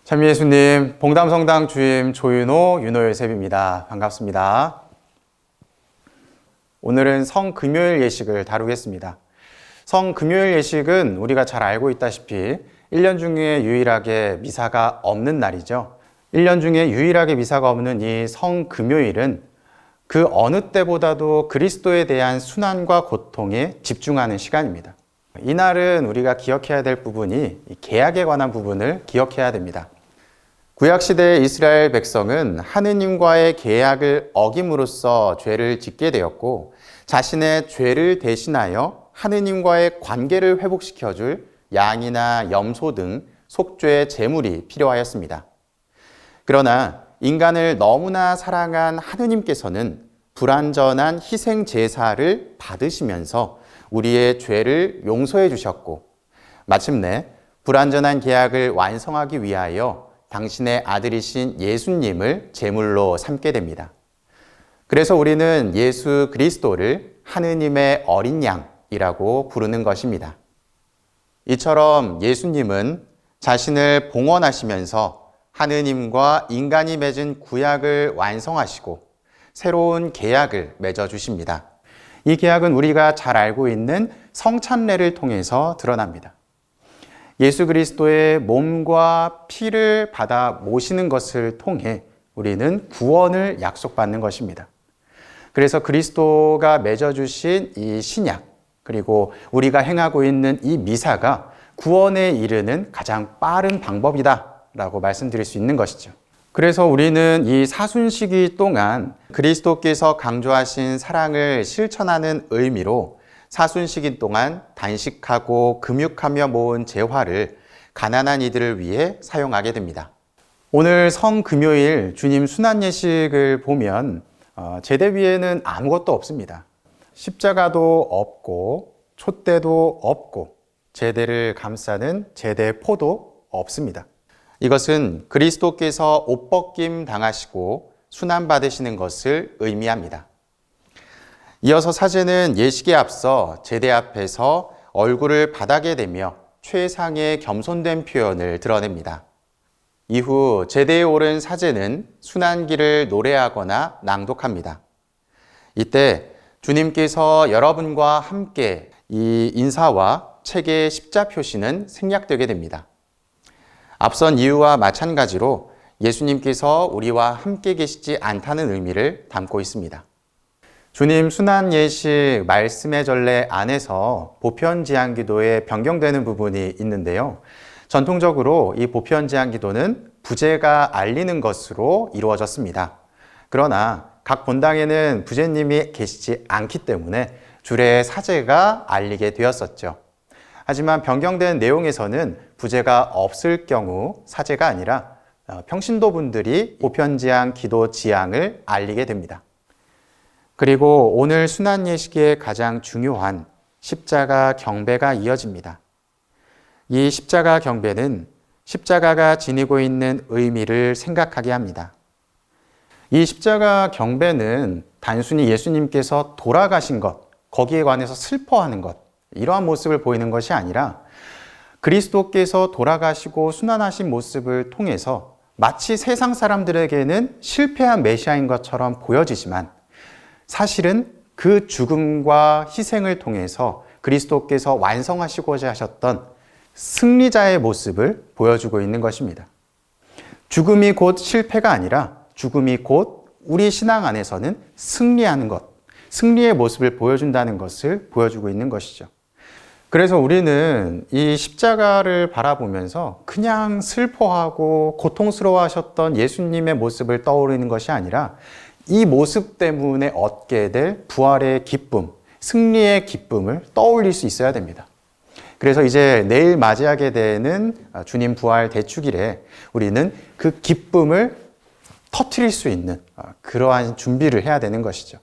참 예수님, 봉담성당 주임 조윤호, 윤호요셉입니다. 반갑습니다. 오늘은 성금요일 예식을 다루겠습니다. 성금요일 예식은 우리가 잘 알고 있다시피 1년 중에 유일하게 미사가 없는 날이죠. 1년 중에 유일하게 미사가 없는 이 성금요일은 그 어느 때보다도 그리스도에 대한 순환과 고통에 집중하는 시간입니다. 이날은 우리가 기억해야 될 부분이 계약에 관한 부분을 기억해야 됩니다. 구약시대의 이스라엘 백성은 하느님과의 계약을 어김으로써 죄를 짓게 되었고 자신의 죄를 대신하여 하느님과의 관계를 회복시켜줄 양이나 염소 등 속죄의 제물이 필요하였습니다. 그러나 인간을 너무나 사랑한 하느님께서는 불완전한 희생 제사를 받으시면서 우리의 죄를 용서해 주셨고 마침내 불완전한 계약을 완성하기 위하여 당신의 아들이신 예수님을 제물로 삼게 됩니다. 그래서 우리는 예수 그리스도를 하느님의 어린 양이라고 부르는 것입니다. 이처럼 예수님은 자신을 봉헌하시면서 하느님과 인간이 맺은 구약을 완성하시고 새로운 계약을 맺어주십니다. 이 계약은 우리가 잘 알고 있는 성찬례를 통해서 드러납니다. 예수 그리스도의 몸과 피를 받아 모시는 것을 통해 우리는 구원을 약속받는 것입니다. 그래서 그리스도가 맺어주신 이 신약, 그리고 우리가 행하고 있는 이 미사가 구원에 이르는 가장 빠른 방법이다라고 말씀드릴 수 있는 것이죠. 그래서 우리는 이 사순시기 동안 그리스도께서 강조하신 사랑을 실천하는 의미로 사순시기 동안 단식하고 금육하며 모은 제화를 가난한 이들을 위해 사용하게 됩니다. 오늘 성금요일 주님 순환예식을 보면 제대 위에는 아무것도 없습니다. 십자가도 없고 촛대도 없고 제대를 감싸는 제대포도 없습니다. 이것은 그리스도께서 옷벗김 당하시고 순환받으시는 것을 의미합니다. 이어서 사제는 예식에 앞서 제대 앞에서 얼굴을 바닥에 대며 최상의 겸손된 표현을 드러냅니다. 이후 제대에 오른 사제는 순환기를 노래하거나 낭독합니다. 이때 주님께서 여러분과 함께 이 인사와 책의 십자 표시는 생략되게 됩니다. 앞선 이유와 마찬가지로 예수님께서 우리와 함께 계시지 않다는 의미를 담고 있습니다. 주님 순환 예식 말씀의 전례 안에서 보편 제한 기도에 변경되는 부분이 있는데요. 전통적으로 이 보편 제한 기도는 부제가 알리는 것으로 이루어졌습니다. 그러나 각 본당에는 부제님이 계시지 않기 때문에 주례 사제가 알리게 되었었죠. 하지만 변경된 내용에서는 부제가 없을 경우 사제가 아니라 평신도 분들이 보편 제한 기도 지향을 알리게 됩니다. 그리고 오늘 순환 예식의 가장 중요한 십자가 경배가 이어집니다. 이 십자가 경배는 십자가가 지니고 있는 의미를 생각하게 합니다. 이 십자가 경배는 단순히 예수님께서 돌아가신 것, 거기에 관해서 슬퍼하는 것, 이러한 모습을 보이는 것이 아니라 그리스도께서 돌아가시고 순환하신 모습을 통해서 마치 세상 사람들에게는 실패한 메시아인 것처럼 보여지지만 사실은 그 죽음과 희생을 통해서 그리스도께서 완성하시고자 하셨던 승리자의 모습을 보여주고 있는 것입니다. 죽음이 곧 실패가 아니라 죽음이 곧 우리 신앙 안에서는 승리하는 것, 승리의 모습을 보여준다는 것을 보여주고 있는 것이죠. 그래서 우리는 이 십자가를 바라보면서 그냥 슬퍼하고 고통스러워하셨던 예수님의 모습을 떠오르는 것이 아니라 이 모습 때문에 얻게 될 부활의 기쁨, 승리의 기쁨을 떠올릴 수 있어야 됩니다. 그래서 이제 내일 맞이하게 되는 주님 부활 대축일에 우리는 그 기쁨을 터뜨릴 수 있는 그러한 준비를 해야 되는 것이죠.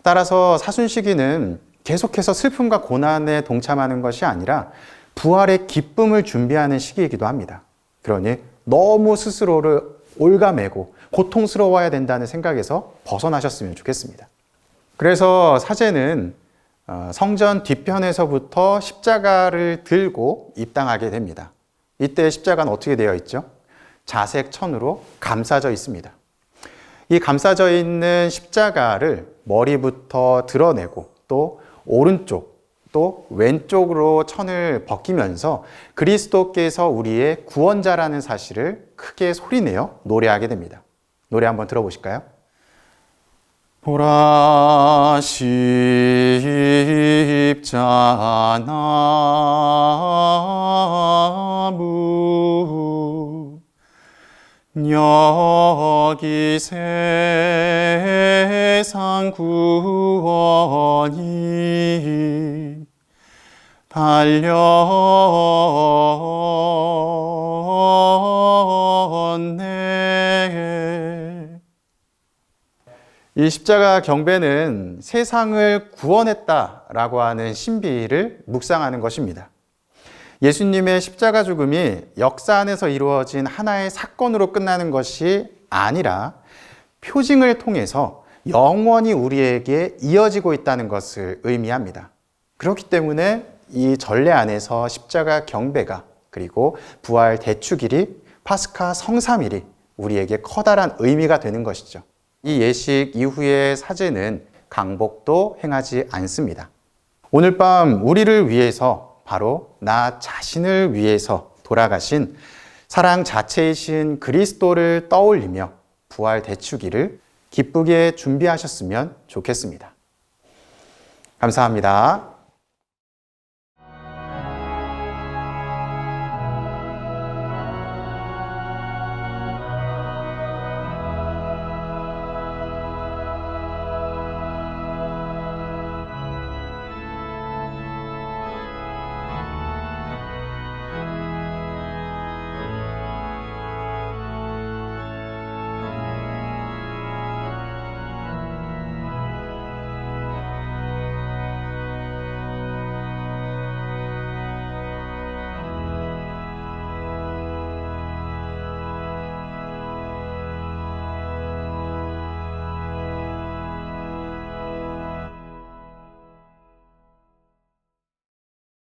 따라서 사순시기는 계속해서 슬픔과 고난에 동참하는 것이 아니라 부활의 기쁨을 준비하는 시기이기도 합니다. 그러니 너무 스스로를 올가매고 고통스러워야 된다는 생각에서 벗어나셨으면 좋겠습니다. 그래서 사제는 성전 뒤편에서부터 십자가를 들고 입당하게 됩니다. 이때 십자가는 어떻게 되어 있죠? 자색 천으로 감싸져 있습니다. 이 감싸져 있는 십자가를 머리부터 드러내고 또 오른쪽 또 왼쪽으로 천을 벗기면서 그리스도께서 우리의 구원자라는 사실을 크게 소리내어 노래하게 됩니다. 노래 한번 들어보실까요? 보라 십자나무 여기 세상 구원이 달렸네. 이 십자가 경배는 세상을 구원했다라고 하는 신비를 묵상하는 것입니다. 예수님의 십자가 죽음이 역사 안에서 이루어진 하나의 사건으로 끝나는 것이 아니라 표징을 통해서 영원히 우리에게 이어지고 있다는 것을 의미합니다. 그렇기 때문에 이 전례 안에서 십자가 경배가 그리고 부활 대축일이 파스카 성삼일이 우리에게 커다란 의미가 되는 것이죠. 이 예식 이후의 사제는 강복도 행하지 않습니다. 오늘 밤 우리를 위해서 바로 나 자신을 위해서 돌아가신 사랑 자체이신 그리스도를 떠올리며 부활 대축일을 기쁘게 준비하셨으면 좋겠습니다. 감사합니다.